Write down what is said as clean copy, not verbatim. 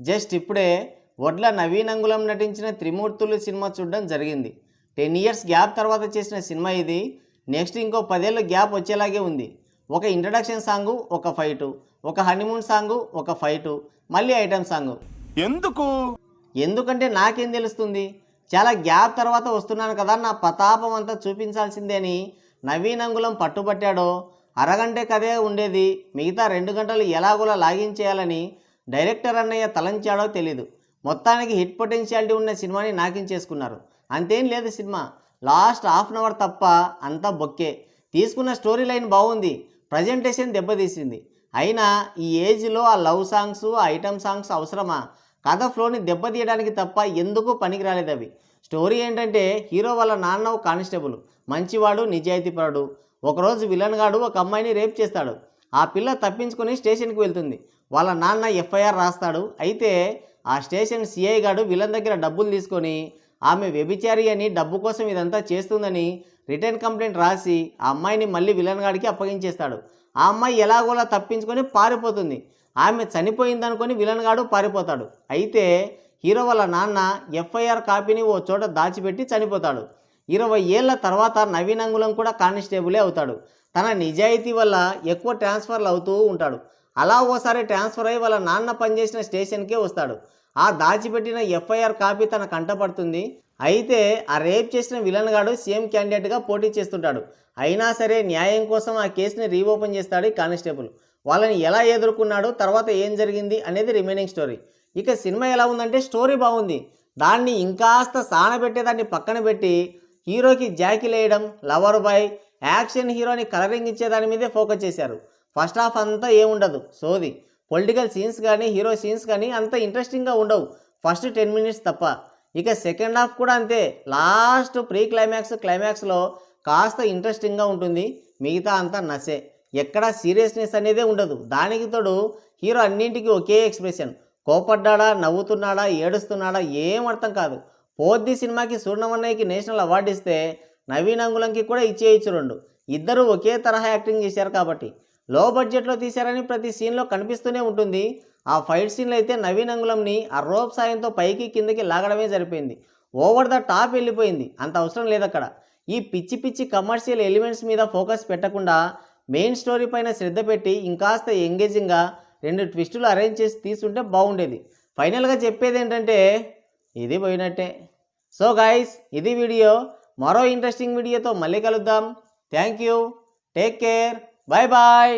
Just ఇప్పుడే వడ్ల నవీన్ అంగుళం నటించిన త్రిమూర్తులు సినిమా చూడడం జరిగింది. 10 ఇయర్స్ గ్యాప్ తర్వాత చేసిన సినిమా ఇది. నెక్స్ట్ ఇంకో 10 ఏళ్ళు గ్యాప్ వచ్చేలాగే ఉంది. ఒక ఇంట్రడక్షన్ సాంగు, ఒక ఫైటు, ఒక హనీమూన్ సాంగు, ఒక ఫైటు, మళ్ళీ ఐటమ్ సాంగు. ఎందుకంటే నాకేం తెలుస్తుంది, చాలా గ్యాప్ తర్వాత వస్తున్నాను కదా, నా ప్రతాపం అంతా చూపించాల్సిందే అని నవీన్ అంగుళం పట్టుబట్టాడో, అరగంటే కదే ఉండేది మిగతా 2 గంటలు ఎలాగోలా లాగించేయాలని డైరెక్టర్ అన్నయ్య తలంచాడో తెలీదు. మొత్తానికి హిట్ పొటెన్షియాలిటీ ఉన్న సినిమాని నాకించేసుకున్నారు. అంతేం లేదు cinema, last half an hour తప్ప అంతా బొక్కే. తీసుకున్న స్టోరీ లైన్ బాగుంది, ప్రజెంటేషన్ దెబ్బతీసింది. అయినా ఈ ఏజ్లో ఆ లవ్ సాంగ్స్, ఆ ఐటమ్ సాంగ్స్ అవసరమా? కథ ఫ్లోని దెబ్బతీయడానికి తప్ప ఎందుకు పనికిరాలేదు అవి. స్టోరీ ఏంటంటే హీరో వాళ్ళ నాన్న ఒక కానిస్టేబుల్, మంచివాడు, నిజాయితీపరుడు. ఒకరోజు విలన్ గాడు ఒక అమ్మాయిని రేప్ చేస్తాడు. ఆ పిల్ల తప్పించుకొని స్టేషన్కి వెళ్తుంది. వాళ్ళ నాన్న ఎఫ్ఐఆర్ రాస్తాడు. అయితే ఆ స్టేషన్ సిఐ గాడు విలన్ దగ్గర డబ్బులు తీసుకొని ఆమె వ్యభిచారి అని, డబ్బు కోసం ఇదంతా చేస్తుందని రిటర్న్ కంప్లైంట్ రాసి ఆ అమ్మాయిని మళ్ళీ విలన్ గాడికి అప్పగించేస్తాడు. ఆ అమ్మాయి ఎలాగోలా తప్పించుకొని పారిపోతుంది. ఆమె చనిపోయిందనుకొని విలన్ గాడు పారిపోతాడు. అయితే హీరో వాళ్ళ నాన్న ఎఫ్ఐఆర్ కాపీని ఓ చోట దాచిపెట్టి చనిపోతాడు. 20 ఏళ్ల తర్వాత నవీన్ అంగుళం కూడా కానిస్టేబులే అవుతాడు. తన నిజాయితీ వల్ల ఎక్కువ ట్రాన్స్ఫర్లు అవుతూ ఉంటాడు. అలా ఓసారి ట్రాన్స్ఫర్ అయ్యి వాళ్ళ నాన్న పనిచేసిన స్టేషన్కే వస్తాడు. ఆ దాచిపెట్టిన ఎఫ్ఐఆర్ కాపీ తన కంటపడుతుంది. అయితే ఆ రేప్ చేసిన విలన్ గాడు సీఎం క్యాండిడేట్గా పోటీ చేస్తుంటాడు. అయినా సరే న్యాయం కోసం ఆ కేసుని రీఓపెన్ చేస్తాడు ఈ కానిస్టేబుల్. వాళ్ళని ఎలా ఎదుర్కొన్నాడు, తర్వాత ఏం జరిగింది అనేది రిమైనింగ్ స్టోరీ. ఇక సినిమా ఎలా ఉందంటే స్టోరీ బాగుంది, దాన్ని ఇంకాస్త సానబెట్టేదాన్ని పక్కన పెట్టి హీరోకి జాకీలు వేయడం, లవర్ బాయ్, యాక్షన్ హీరోని కలరింగ్ ఇచ్చేదాని మీదే ఫోకస్ చేశారు. ఫస్ట్ హాఫ్ అంతా ఏముండదు, సోది. పొలిటికల్ సీన్స్ కానీ హీరో సీన్స్ కానీ అంత ఇంట్రెస్టింగ్గా ఉండవు ఫస్ట్ 10 మినిట్స్ తప్ప. ఇక సెకండ్ హాఫ్ కూడా అంతే, లాస్ట్ ప్రీ క్లైమాక్స్లో కాస్త ఇంట్రెస్టింగ్గా ఉంటుంది. మిగతా అంతా నసే, ఎక్కడా సీరియస్నెస్ అనేదే ఉండదు. దానికి తోడు హీరో అన్నింటికి ఒకే ఎక్స్ప్రెషన్, కోపడ్డాడా, నవ్వుతున్నాడా, ఏడుస్తున్నాడా ఏం అర్థం కాదు. పోద్ది సినిమాకి సూర్ణమన్నయ్యకి నేషనల్ అవార్డు ఇస్తే నవీన్ అంగుళంకి కూడా ఇచ్చేయచ్చు 2. ఇద్దరు ఒకే తరహా యాక్టింగ్ చేశారు కాబట్టి. లో బడ్జెట్లో తీశారని ప్రతి సీన్లో కనిపిస్తూనే ఉంటుంది. ఆ ఫైట్ సీన్లో అయితే నవీన్ అంగుళంని ఆ రోప్ సాయంతో పైకి కిందకి లాగడమే సరిపోయింది. ఓవర్ ద టాప్ వెళ్ళిపోయింది, అంత అవసరం లేదు అక్కడ. ఈ పిచ్చి పిచ్చి కమర్షియల్ ఎలిమెంట్స్ మీద ఫోకస్ పెట్టకుండా మెయిన్ స్టోరీ పైన శ్రద్ధ పెట్టి ఇంకాస్త ఎంగేజింగ్గా 2 ట్విస్టులు అరేంజ్ చేసి తీసుంటే బాగుండేది. ఫైనల్గా చెప్పేది ఏంటంటే ఇది పోయినట్టే. సో గైస్, ఇది వీడియో. మరో ఇంట్రెస్టింగ్ వీడియోతో మళ్ళీ కలుద్దాం. Thank you, take care, bye bye.